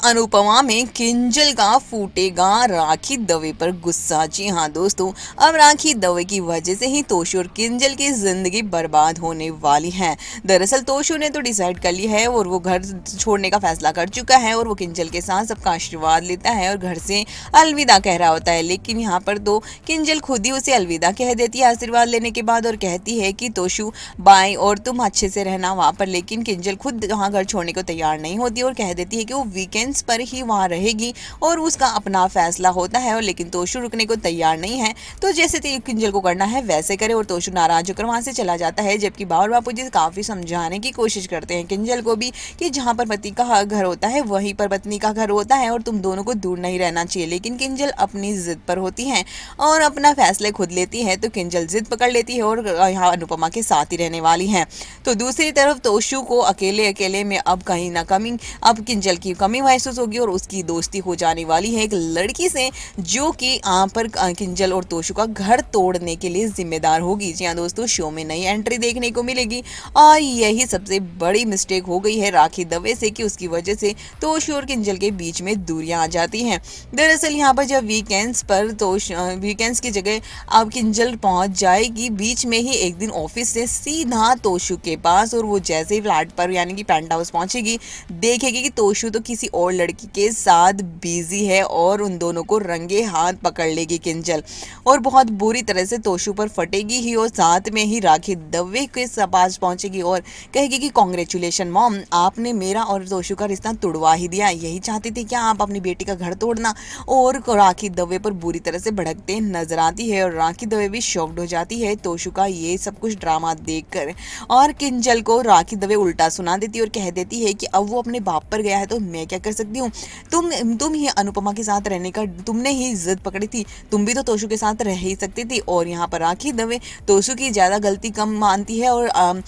अनुपमा में किंजल का फूटेगा राखी दवे पर गुस्सा। जी हाँ दोस्तों, अब राखी दवे की वजह से ही तोशु और किंजल की जिंदगी बर्बाद होने वाली है। दरअसल तोशु ने तो डिसाइड कर लिया है और वो घर छोड़ने का फैसला कर चुका है और वो किंजल के साथ सबका आशीर्वाद लेता है और घर से अलविदा कह रहा होता है। लेकिन यहाँ पर तो किंजल खुद ही उसे अलविदा कह देती है आशीर्वाद लेने के बाद और कहती है कि तोशु बाय और तुम अच्छे से रहना वहाँ पर। लेकिन किंजल खुद वहाँ घर छोड़ने को तैयार नहीं होती और कह देती है कि वो वीकेंड्स पर ही वहाँ रहेगी और उसका अपना फैसला होता है। और लेकिन तोशु रुकने को तैयार नहीं है, तो जैसे किंजल को करना है वैसे करे और तोशु नाराज होकर वहाँ से चला जाता है। जबकि बाबर बापू जी काफ़ी समझाने की कोशिश करते हैं किंजल को भी कि जहाँ पर पति का घर होता है वहीं पर पत्नी का घर होता है और तुम दोनों को दूर नहीं रहना चाहिए। लेकिन किंजल अपनी जिद पर होती है और अपना फैसले खुद लेती है, तो किंजल जिद पकड़ लेती है और यहाँ अनुपमा के साथ ही रहने वाली है। तो दूसरी तरफ तोशु को अकेले अकेले में अब कहीं ना कहीं अब किंजल की कमी महसूस होगी और उसकी दोस्ती हो जाने वाली है एक लड़की से जो कि यहाँ पर किंजल और तोशु का घर तोड़ने के लिए जिम्मेदार होगी। जी हाँ दोस्तों, शो में नई एंट्री देखने को मिलेगी और यही सबसे बड़ी मिस्टेक हो गई है राखी दवे से कि उसकी वजह से तोशु और किंजल के बीच में दूरियां आ जाती हैं। दरअसल यहाँ पर जब वीकेंड्स की जगह अब किंजल पहुंच जाएगी बीच में ही एक दिन ऑफिस से सीधा तोशु के पास और वो जैसे ही फ्लैट पर यानी कि पेंट हाउस पहुंचेगी देखेगी कि तोशु तो किसी और लड़की के साथ बिजी है और उन दोनों को रंगे हाथ पकड़ लेगी किंजल और बहुत बुरी तरह से तोशु पर फटेगी ही और साथ में ही राखी दवे के पास पहुंचेगी और कहेगी कि कांग्रेचुलेशन मॉम, आपने मेरा और तोशु का रिश्ता तुड़वा ही दिया। यही चाहती थी क्या आप अपनी बेटी का घर तोड़ना? और राखी दवे पर बुरी तरह से भड़कते नजर आती है और राखी दवे भी शॉक्ड हो जाती है तोशु का ये सब कुछ ड्रामा देखकर। और किंजल को राखी दवे उल्टा सुना देती है और कह देती है कि अब वो अपने बाप पर गया है तो मैं क्या कर सकती हूँ। तुम ही अनुपमा के साथ रहने का तुमने ही जिद पकड़ी थी, तुम भी तो तोशु के साथ रह ही सकती थी। और यहाँ पर राखी दवे तोशु की ज़्यादा गलती कम मानती है और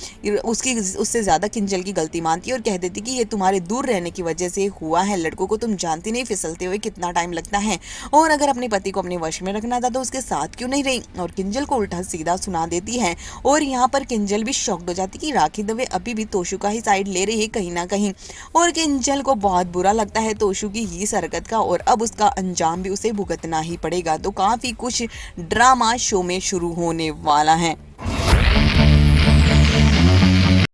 उससे ज़्यादा किंजल की गलती मानती है और कह देती कि ये तुम्हारे दूर रहने की वजह से हुआ है। लड़कों को तुम जानती नहीं फिसलते हुए कितना टाइम लगता है और अगर अपने पति को अपने वश में रखना था तो उसके साथ क्यों नहीं रही। और किंजल को उल्टा सीधा सुना देती है और यहाँ पर किंजल भी शॉक्ड हो जाती कि राखी दवे अभी भी तोशु का ही साइड ले रही है कहीं ना कहीं। और किंजल को बहुत बुरा लगता है तोशु की ही हरकत का और अब उसका अंजाम भी उसे भुगतना ही पड़ेगा। तो काफ़ी कुछ ड्रामा शो में शुरू होने वाला है।